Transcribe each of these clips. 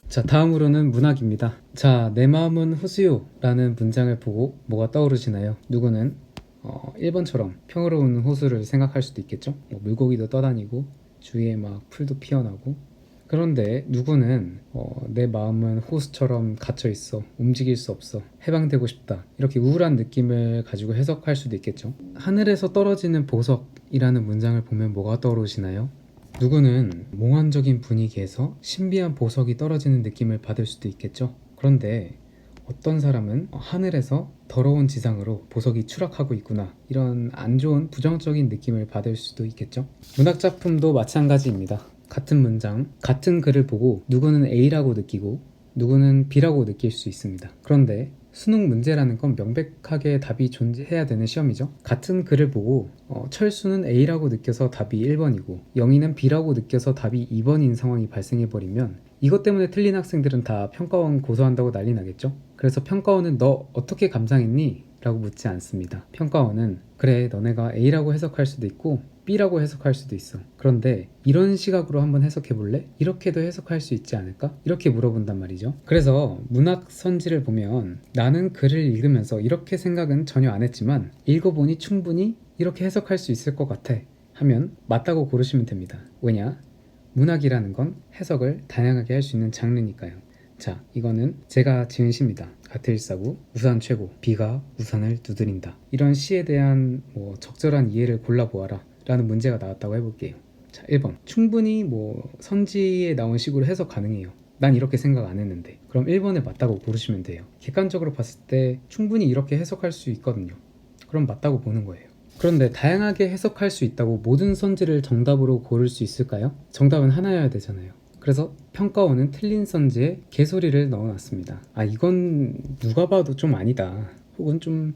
자, 다음으로는 문학입니다. 자, 내 마음은 호수요 라는 문장을 보고 뭐가 떠오르시나요? 누구는 1번처럼 평화로운 호수를 생각할 수도 있겠죠. 물고기도 떠다니고 주위에 막 풀도 피어나고. 그런데 누구는 내 마음은 호수처럼 갇혀 있어, 움직일 수 없어, 해방되고 싶다, 이렇게 우울한 느낌을 가지고 해석할 수도 있겠죠. 하늘에서 떨어지는 보석이라는 문장을 보면 뭐가 떠오르시나요? 누구는 몽환적인 분위기에서 신비한 보석이 떨어지는 느낌을 받을 수도 있겠죠. 그런데 어떤 사람은 하늘에서 더러운 지상으로 보석이 추락하고 있구나, 이런 안 좋은 부정적인 느낌을 받을 수도 있겠죠. 문학작품도 마찬가지입니다. 같은 문장, 같은 글을 보고 누구는 A라고 느끼고 누구는 B라고 느낄 수 있습니다. 그런데 수능 문제라는 건 명백하게 답이 존재해야 되는 시험이죠. 같은 글을 보고 철수는 A라고 느껴서 답이 1번이고 영희는 B라고 느껴서 답이 2번인 상황이 발생해버리면 이것 때문에 틀린 학생들은 다 평가원 고소한다고 난리 나겠죠. 그래서 평가원은 너 어떻게 감상했니? 라고 묻지 않습니다. 평가원은 그래, 너네가 A라고 해석할 수도 있고 B라고 해석할 수도 있어. 그런데 이런 시각으로 한번 해석해 볼래? 이렇게도 해석할 수 있지 않을까? 이렇게 물어본단 말이죠. 그래서 문학 선지를 보면 나는 글을 읽으면서 이렇게 생각은 전혀 안 했지만 읽어보니 충분히 이렇게 해석할 수 있을 것 같아 하면 맞다고 고르시면 됩니다. 왜냐? 문학이라는 건 해석을 다양하게 할 수 있는 장르니까요. 자, 이거는 제가 지은 시입니다. 가트일사구 우산 최고, 비가 우산을 두드린다. 이런 시에 대한 적절한 이해를 골라보아라 라는 문제가 나왔다고 해볼게요. 자, 1번. 충분히 선지에 나온 식으로 해석 가능해요. 난 이렇게 생각 안 했는데. 그럼 1번에 맞다고 고르시면 돼요. 객관적으로 봤을 때 충분히 이렇게 해석할 수 있거든요. 그럼 맞다고 보는 거예요. 그런데 다양하게 해석할 수 있다고 모든 선지를 정답으로 고를 수 있을까요? 정답은 하나여야 되잖아요. 그래서 평가원은 틀린 선지에 개소리를 넣어놨습니다. 이건 누가 봐도 좀 아니다, 혹은 좀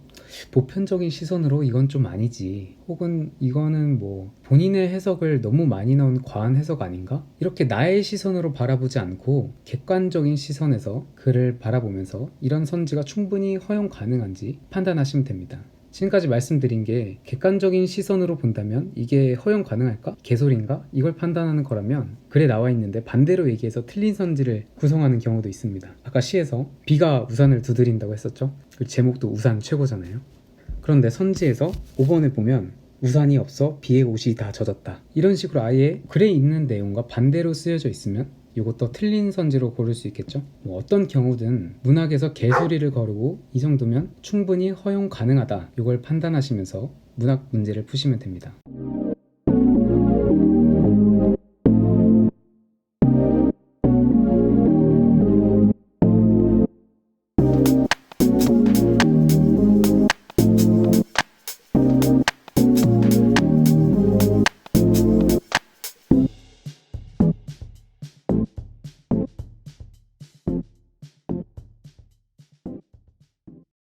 보편적인 시선으로 이건 좀 아니지, 혹은 이거는 본인의 해석을 너무 많이 넣은 과한 해석 아닌가? 이렇게 나의 시선으로 바라보지 않고 객관적인 시선에서 글을 바라보면서 이런 선지가 충분히 허용 가능한지 판단하시면 됩니다. 지금까지 말씀드린 게 객관적인 시선으로 본다면 이게 허용 가능할까? 개소리인가? 이걸 판단하는 거라면 글에 나와 있는데 반대로 얘기해서 틀린 선지를 구성하는 경우도 있습니다. 아까 시에서 비가 우산을 두드린다고 했었죠? 그 제목도 우산 최고잖아요. 그런데 선지에서 5번에 보면 우산이 없어 비에 옷이 다 젖었다, 이런 식으로 아예 글에 있는 내용과 반대로 쓰여져 있으면 이것도 틀린 선지로 고를 수 있겠죠. 어떤 경우든 문학에서 개소리를 거르고 이 정도면 충분히 허용 가능하다, 이걸 판단하시면서 문학 문제를 푸시면 됩니다.